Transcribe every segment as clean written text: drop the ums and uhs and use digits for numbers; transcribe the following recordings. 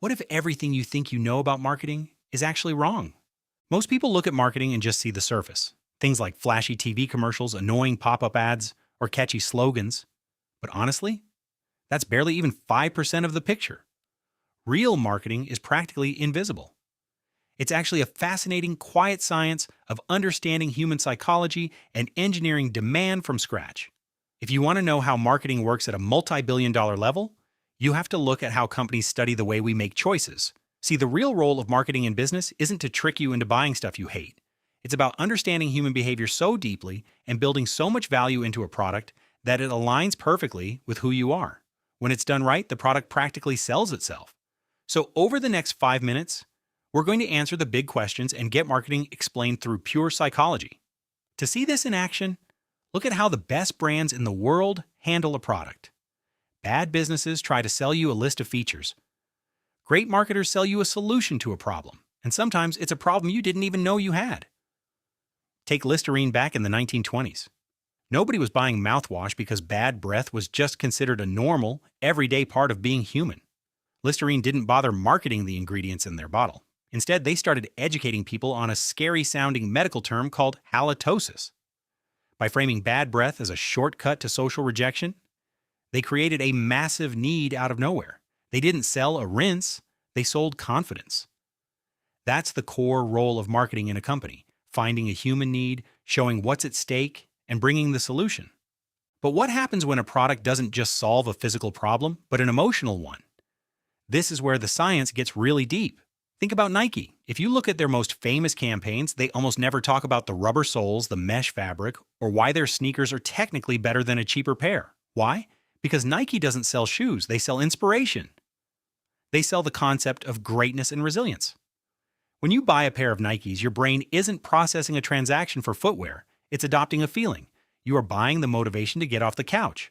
What if everything you think you know about marketing is actually wrong? Most people look at marketing and just see the surface. Things like flashy TV commercials, annoying pop up ads, or catchy slogans. But honestly, that's barely even 5% of the picture. Real marketing is practically invisible. It's actually a fascinating, quiet science of understanding human psychology and engineering demand from scratch. If you want to know how marketing works at a multi-billion-dollar level, you have to look at how companies study the way we make choices. See, the real role of marketing in business isn't to trick you into buying stuff you hate. It's about understanding human behavior so deeply and building so much value into a product that it aligns perfectly with who you are. When it's done right, the product practically sells itself. So over the next 5 minutes, we're going to answer the big questions and get marketing explained through pure psychology. To see this in action, look at how the best brands in the world handle a product. Bad businesses try to sell you a list of features. Great marketers sell you a solution to a problem, and sometimes it's a problem you didn't even know you had. Take Listerine back in the 1920s. Nobody was buying mouthwash because bad breath was just considered a normal, everyday part of being human. Listerine didn't bother marketing the ingredients in their bottle. Instead, they started educating people on a scary-sounding medical term called halitosis. By framing bad breath as a shortcut to social rejection, they created a massive need out of nowhere. They didn't sell a rinse, they sold confidence. That's the core role of marketing in a company, finding a human need, showing what's at stake, and bringing the solution. But what happens when a product doesn't just solve a physical problem, but an emotional one? This is where the science gets really deep. Think about Nike. If you look at their most famous campaigns, they almost never talk about the rubber soles, the mesh fabric, or why their sneakers are technically better than a cheaper pair. Why? Because Nike doesn't sell shoes, they sell inspiration. They sell the concept of greatness and resilience. When you buy a pair of Nikes, your brain isn't processing a transaction for footwear, it's adopting a feeling. You are buying the motivation to get off the couch.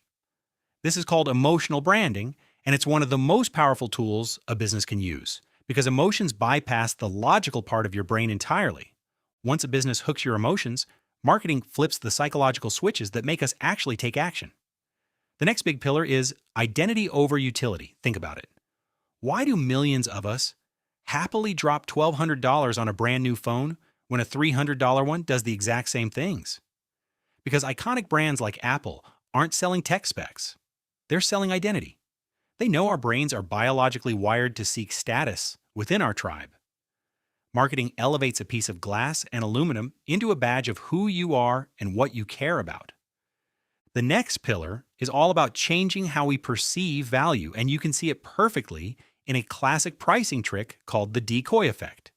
This is called emotional branding, and it's one of the most powerful tools a business can use, because emotions bypass the logical part of your brain entirely. Once a business hooks your emotions, marketing flips the psychological switches that make us actually take action. The next big pillar is identity over utility. Think about it. Why do millions of us happily drop $1,200 on a brand new phone when a $300 one does the exact same things? Because iconic brands like Apple aren't selling tech specs. They're selling identity. They know our brains are biologically wired to seek status within our tribe. Marketing elevates a piece of glass and aluminum into a badge of who you are and what you care about. The next pillar is all about changing how we perceive value, and you can see it perfectly in a classic pricing trick called the Decoy Effect.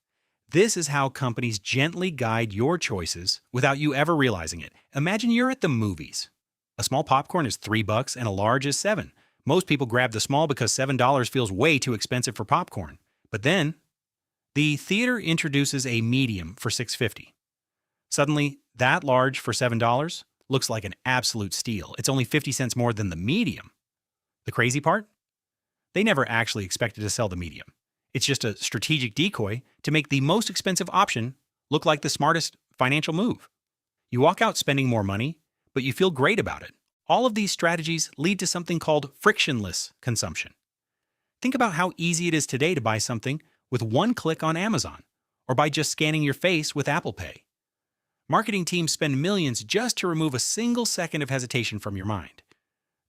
This is how companies gently guide your choices without you ever realizing it. Imagine you're at the movies. A small popcorn is $3 and a large is $7. Most people grab the small because $7 feels way too expensive for popcorn. But then, the theater introduces a medium for $6.50. Suddenly, that large for $7 looks like an absolute steal. It's only 50 cents more than the medium. The crazy part? They never actually expected to sell the medium. It's just a strategic decoy to make the most expensive option look like the smartest financial move. You walk out spending more money, but you feel great about it. All of these strategies lead to something called frictionless consumption. Think about how easy it is today to buy something with one click on Amazon, or by just scanning your face with Apple Pay. Marketing teams spend millions just to remove a single second of hesitation from your mind.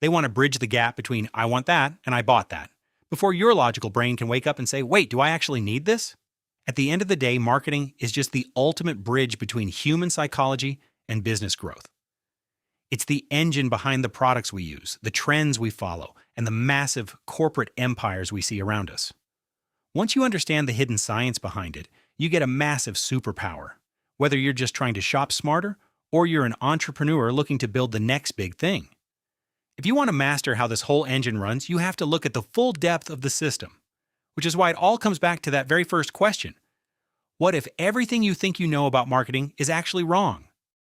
They want to bridge the gap between I want that and I bought that, before your logical brain can wake up and say, wait, do I actually need this? At the end of the day, marketing is just the ultimate bridge between human psychology and business growth. It's the engine behind the products we use, the trends we follow, and the massive corporate empires we see around us. Once you understand the hidden science behind it, you get a massive superpower. Whether you're just trying to shop smarter, or you're an entrepreneur looking to build the next big thing. If you want to master how this whole engine runs, you have to look at the full depth of the system, which is why it all comes back to that very first question. What if everything you think you know about marketing is actually wrong?